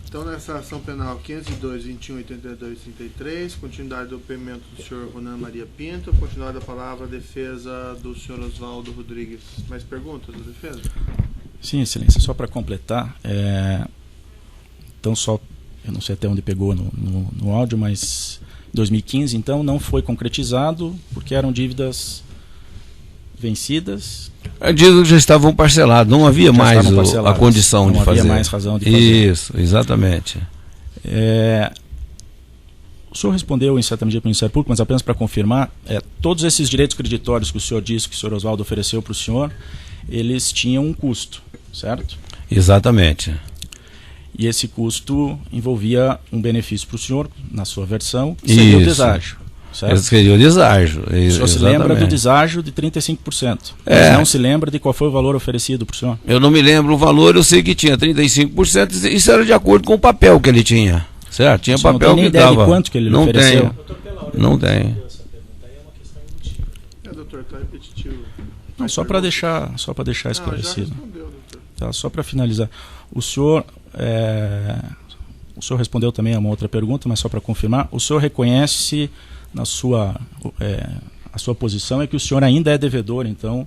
Então, nessa ação penal 502, 21, 82, 33, continuidade do depoimento do senhor Ronan Maria Pinto, continuidade da palavra a defesa do senhor Oswaldo Rodrigues. Mais perguntas da defesa? Sim, excelência, só para completar, então só, eu não sei até onde pegou no áudio, mas 2015, então, não foi concretizado porque eram dívidas vencidas. As dívidas já estavam parceladas, não havia mais a condição de fazer. Não havia mais razão de fazer. Isso, exatamente. O senhor respondeu em certa medida para o Ministério Público, mas apenas para confirmar, todos esses direitos creditórios que o senhor disse que o senhor Oswaldo ofereceu para o senhor, eles tinham um custo, certo? Exatamente. E esse custo envolvia um benefício para o senhor, na sua versão, que seria o deságio. Certo? Seria o deságio. O senhor se lembra do deságio de 35%. Mas não se lembra de qual foi o valor oferecido para o senhor? Eu não me lembro o valor, eu sei que tinha 35%, isso era de acordo com o papel que ele tinha. Certo? Tinha papel que dava. Não tem nem ideia de quanto que ele ofereceu? Não tem. Doutor, está repetitivo. Não, só para deixar esclarecido. Tá, só para finalizar. O senhor respondeu também a uma outra pergunta, mas só para confirmar, o senhor reconhece a sua posição é que o senhor ainda é devedor, então,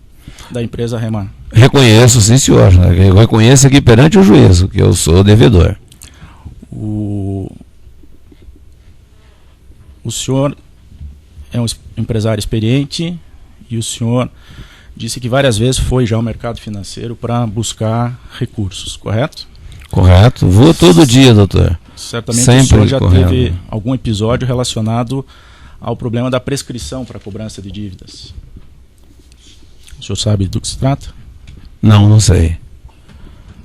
da empresa Remar? Reconheço, sim, senhor. Eu reconheço aqui perante o juízo que eu sou devedor. O senhor é um empresário experiente e o senhor disse que várias vezes foi já ao mercado financeiro para buscar recursos, correto? Correto. Vou todo dia, doutor. Certamente sempre o senhor já correndo. teve algum episódio relacionado ao problema da prescrição para a cobrança de dívidas. O senhor sabe do que se trata? Não sei.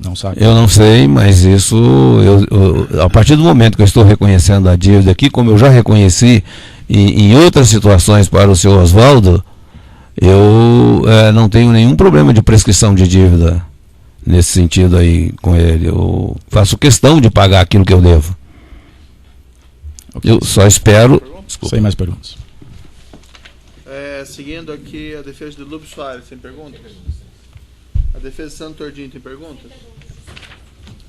Não sabe? Eu não sei, mas isso, a partir do momento que eu estou reconhecendo a dívida aqui, como eu já reconheci em outras situações para o senhor Oswaldo, eu não tenho nenhum problema de prescrição de dívida nesse sentido aí com ele. Eu faço questão de pagar aquilo que eu devo. Okay. Eu só espero... Sem mais perguntas. Seguindo aqui a defesa de Lúcio Soares, tem perguntas? A defesa de Santo Tordinho tem perguntas?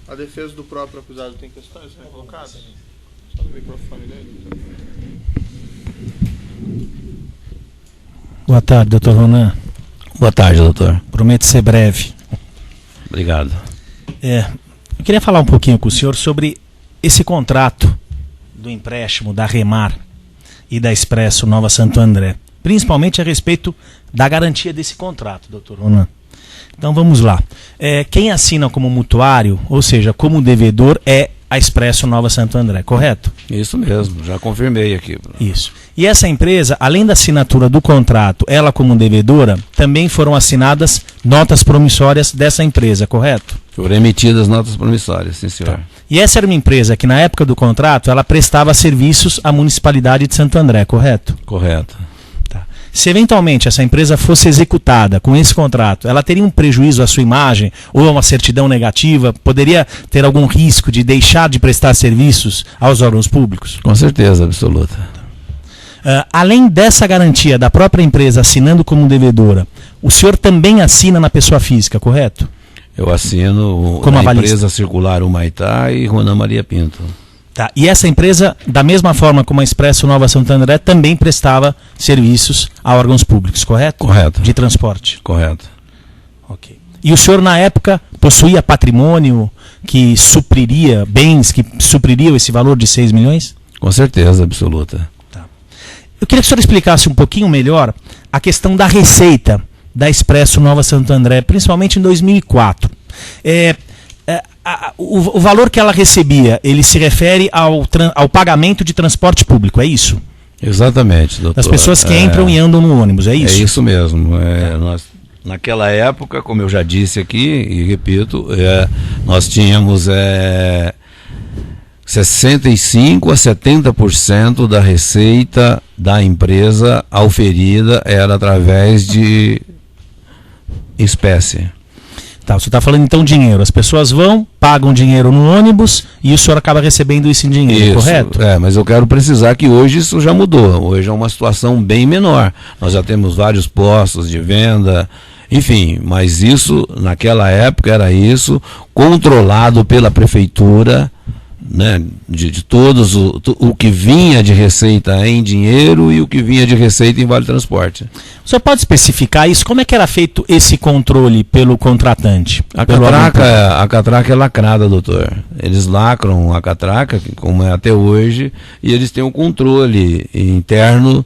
A defesa do próprio acusado tem questões colocadas? Só no microfone dele. Boa tarde, doutor Ronan. Boa tarde, doutor. Prometo ser breve. Obrigado. Eu queria falar um pouquinho com o senhor sobre esse contrato do empréstimo da Remar e da Expresso Nova Santo André, principalmente a respeito da garantia desse contrato, doutor Ronan. Então vamos lá. Quem assina como mutuário, ou seja, como devedor, é a Expresso Nova Santo André, correto? Isso mesmo, já confirmei aqui. Isso. E essa empresa, além da assinatura do contrato, ela como devedora, também foram assinadas notas promissórias dessa empresa, correto? Foram emitidas notas promissórias, sim, senhor. Tá. E essa era uma empresa que na época do contrato, ela prestava serviços à municipalidade de Santo André, correto? Correto. Tá. Se eventualmente essa empresa fosse executada com esse contrato, ela teria um prejuízo à sua imagem ou uma certidão negativa? Poderia ter algum risco de deixar de prestar serviços aos órgãos públicos? Com certeza absoluta. Além dessa garantia da própria empresa assinando como devedora, o senhor também assina na pessoa física, correto? Eu assino como a empresa Circular Humaitá e Ronan Maria Pinto. Tá. E essa empresa, da mesma forma como a Expresso Nova Santo André, também prestava serviços a órgãos públicos, correto? Correto. De transporte. Correto. Ok. E o senhor, na época, possuía patrimônio que supriria, bens que supririam esse valor de 6 milhões? Com certeza absoluta. Tá. Eu queria que o senhor explicasse um pouquinho melhor a questão da receita da Expresso Nova Santo André, principalmente em 2004. O valor que ela recebia, ele se refere ao pagamento de transporte público, é isso? Exatamente, doutor. Das pessoas que entram e andam no ônibus, é isso? É isso mesmo. Nós, naquela época, como eu já disse aqui, e repito, nós tínhamos 65% a 70% da receita da empresa auferida era através de espécie. Tá, você está falando então dinheiro. As pessoas vão, pagam dinheiro no ônibus e o senhor acaba recebendo isso em dinheiro, correto? Mas eu quero precisar que hoje isso já mudou. Hoje é uma situação bem menor. Nós já temos vários postos de venda, enfim, mas isso, naquela época, era isso, controlado pela prefeitura, né, de todos o que vinha de receita em dinheiro e o que vinha de receita em vale transporte. O senhor pode especificar isso? Como é que era feito esse controle pelo contratante? A catraca é lacrada, doutor. Eles lacram a catraca, como é até hoje, e eles têm um controle interno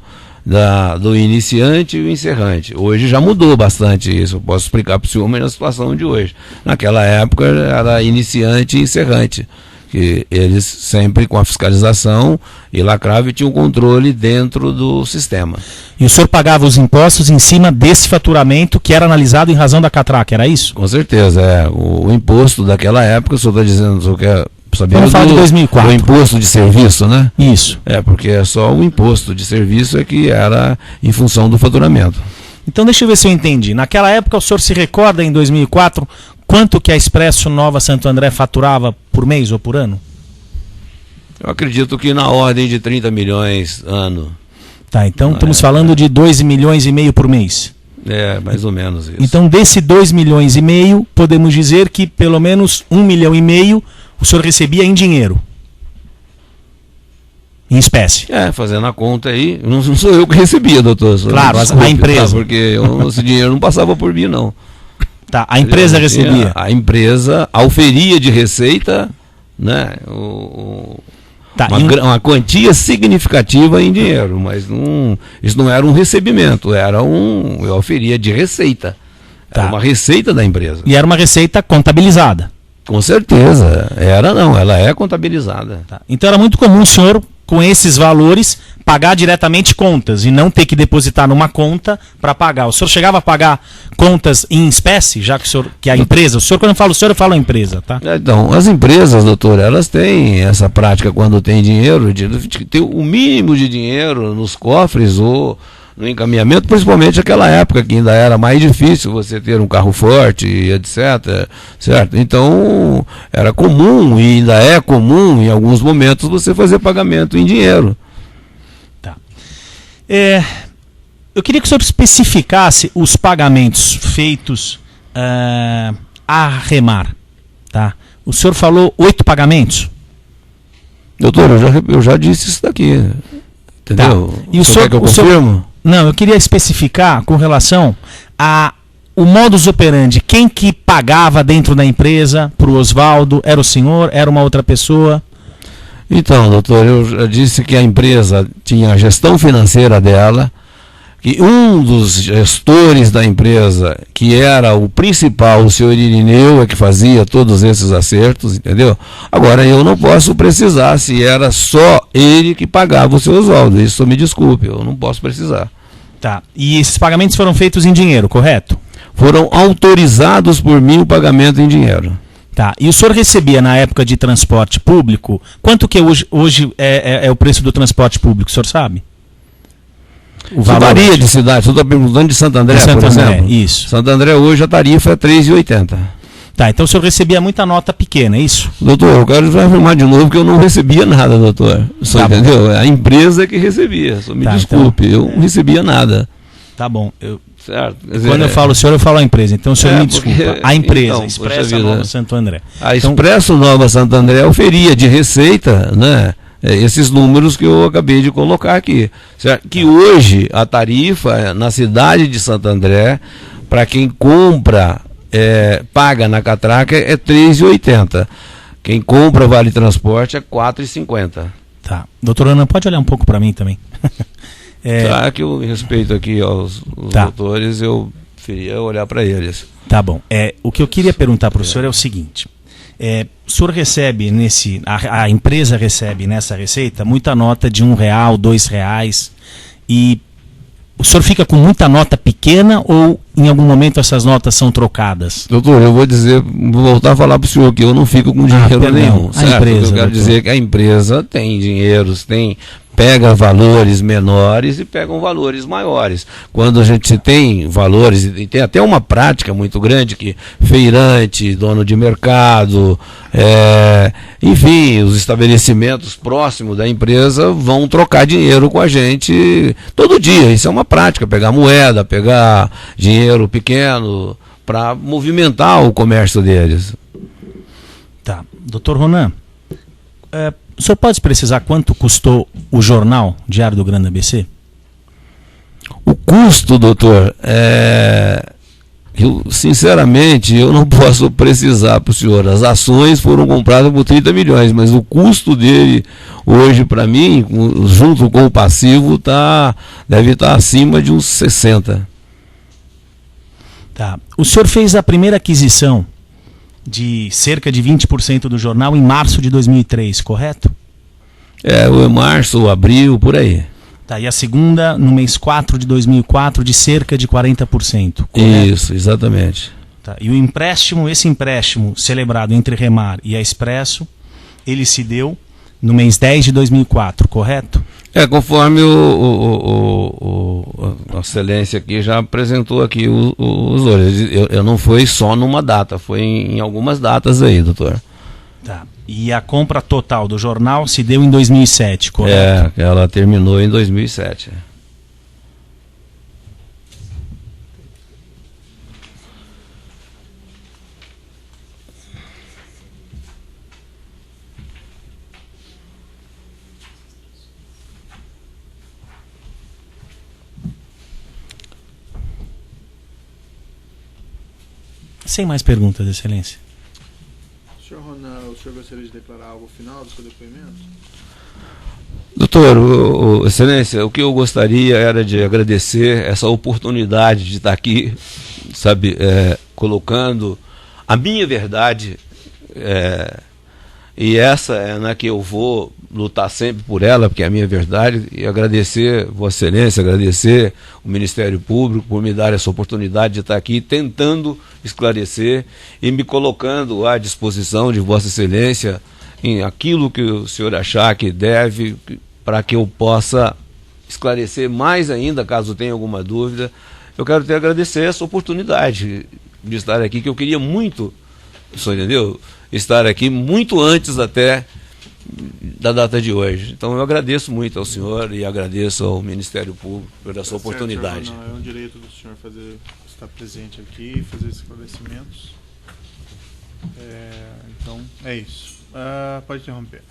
do iniciante e o encerrante. Hoje já mudou bastante isso, eu posso explicar para o senhor, mas na situação de hoje. Naquela época era iniciante e encerrante, que eles sempre com a fiscalização e lacrava e tinham um controle dentro do sistema. E o senhor pagava os impostos em cima desse faturamento que era analisado em razão da catraca, era isso? Com certeza, o imposto daquela época, o senhor está dizendo, o senhor quer saber Vamos falar de 2004. do imposto de serviço, né? Isso. Porque é só o imposto de serviço é que era em função do faturamento. Então deixa eu ver se eu entendi. Naquela época o senhor se recorda em 2004 quanto que a Expresso Nova Santo André faturava por mês ou por ano? Eu acredito que na ordem de 30 milhões ano. Tá, então estamos falando de 2,5 milhões por mês. Mais ou menos isso. Então desse 2,5 milhões, podemos dizer que pelo menos 1,5 milhão o senhor recebia em dinheiro. Em espécie. Fazendo a conta aí, não sou eu que recebia, doutor. Claro, a empresa. Porque esse dinheiro não passava por mim, não. Tá, a empresa recebia. A empresa auferia de receita, né, uma quantia significativa em dinheiro, mas isso não era um recebimento, eu auferia de receita. Era uma receita da empresa. E era uma receita contabilizada. Com certeza. Ela é contabilizada. Tá. Então era muito comum o senhor, com esses valores, pagar diretamente contas e não ter que depositar numa conta para pagar. O senhor chegava a pagar contas em espécie, já que a empresa, o senhor, quando eu falo o senhor, eu falo a empresa, tá? Então, as empresas, doutor, elas têm essa prática quando tem dinheiro, de ter o mínimo de dinheiro nos cofres ou no encaminhamento, principalmente naquela época que ainda era mais difícil você ter um carro forte, etc. Certo? Então, era comum e ainda é comum em alguns momentos você fazer pagamento em dinheiro. Tá. Eu queria que o senhor especificasse os pagamentos feitos a Remar. Tá? O senhor falou 8 pagamentos? Doutor, eu já disse isso daqui. Entendeu? Tá. E o senhor quer que eu confirmo? Não, eu queria especificar com relação o modus operandi. Quem que pagava dentro da empresa para o Oswaldo? Era o senhor? Era uma outra pessoa? Então, doutor, eu já disse que a empresa tinha a gestão financeira dela, que um dos gestores da empresa, que era o principal, o senhor Irineu, é que fazia todos esses acertos, entendeu? Agora, eu não posso precisar se era só ele que pagava o seu Oswaldo. Isso me desculpe, eu não posso precisar. Tá. E esses pagamentos foram feitos em dinheiro, correto? Foram autorizados por mim o pagamento em dinheiro. Tá. E o senhor recebia na época de transporte público, quanto que hoje é o preço do transporte público, o senhor sabe? O valor varia de cidade, eu estou perguntando de Santo André, por exemplo. Isso. Santo André hoje a tarifa é R$ 3,80. Tá, então o senhor recebia muita nota pequena, é isso? Doutor, eu quero afirmar de novo que eu não recebia nada, doutor. Só entendeu? A empresa que recebia, só me desculpe, então, eu não recebia nada. Tá bom, certo. Quando eu falo o senhor, eu falo a empresa, então o senhor me desculpa. A empresa, então, Expresso Nova Santo André. A Expresso Nova Santo André oferia de receita, né? Esses números que eu acabei de colocar aqui, certo? Que hoje a tarifa na cidade de Santo André, para quem compra, paga na catraca, é R$ 3,80. Quem compra vale transporte é R$ 4,50. Tá. Doutor Ana, pode olhar um pouco para mim também? Tá, que eu respeito aqui aos doutores, eu queria olhar para eles. Tá bom. O que eu queria perguntar para o senhor é o seguinte. O senhor recebe a empresa recebe nessa receita muita nota de R$1, R$2 e o senhor fica com muita nota pequena ou em algum momento essas notas são trocadas? Doutor, eu vou voltar a falar para o senhor que eu não fico com dinheiro nenhum. A empresa, eu quero dizer que a empresa tem dinheiros, pega valores menores e pegam valores maiores. Quando a gente tem valores, e tem até uma prática muito grande que feirante, dono de mercado, enfim, os estabelecimentos próximos da empresa vão trocar dinheiro com a gente todo dia. Isso é uma prática, pegar moeda, pegar dinheiro pequeno para movimentar o comércio deles. Tá. Doutor Ronan, O senhor pode precisar quanto custou o jornal Diário do Grande ABC? O custo, doutor, sinceramente, eu não posso precisar para o senhor. As ações foram compradas por 30 milhões, mas o custo dele hoje, para mim, junto com o passivo, deve estar acima de uns 60. Tá. O senhor fez a primeira aquisição de cerca de 20% do jornal em março de 2003, correto? O março, abril, por aí. Tá, e a segunda no mês 4 de 2004 de cerca de 40%, correto? Isso, exatamente. Tá, e o empréstimo, esse empréstimo celebrado entre Remar e a Expresso, ele se deu no mês 10 de 2004, correto? Conforme a Excelência aqui já apresentou aqui os olhos. Eu não foi só numa data, foi em algumas datas aí, doutor. Tá. E a compra total do jornal se deu em 2007, correto? Ela terminou em 2007. Sem mais perguntas, Excelência. Senhor Ronan, o senhor gostaria de declarar algo final do seu depoimento? Doutor, Excelência, o que eu gostaria era de agradecer essa oportunidade de estar aqui, sabe, colocando a minha verdade, e essa é na que eu vou lutar sempre por ela, porque é a minha verdade, e agradecer Vossa Excelência, agradecer o Ministério Público por me dar essa oportunidade de estar aqui tentando esclarecer e me colocando à disposição de Vossa Excelência em aquilo que o senhor achar que deve, para que eu possa esclarecer mais ainda, caso tenha alguma dúvida. Eu quero te agradecer essa oportunidade de estar aqui, que eu queria muito, o senhor entendeu? Estar aqui muito antes até da data de hoje. Então eu agradeço muito ao senhor e agradeço ao Ministério Público por essa oportunidade. Certo, não, é um direito do senhor estar presente aqui e fazer esclarecimentos. Então é isso. Pode interromper.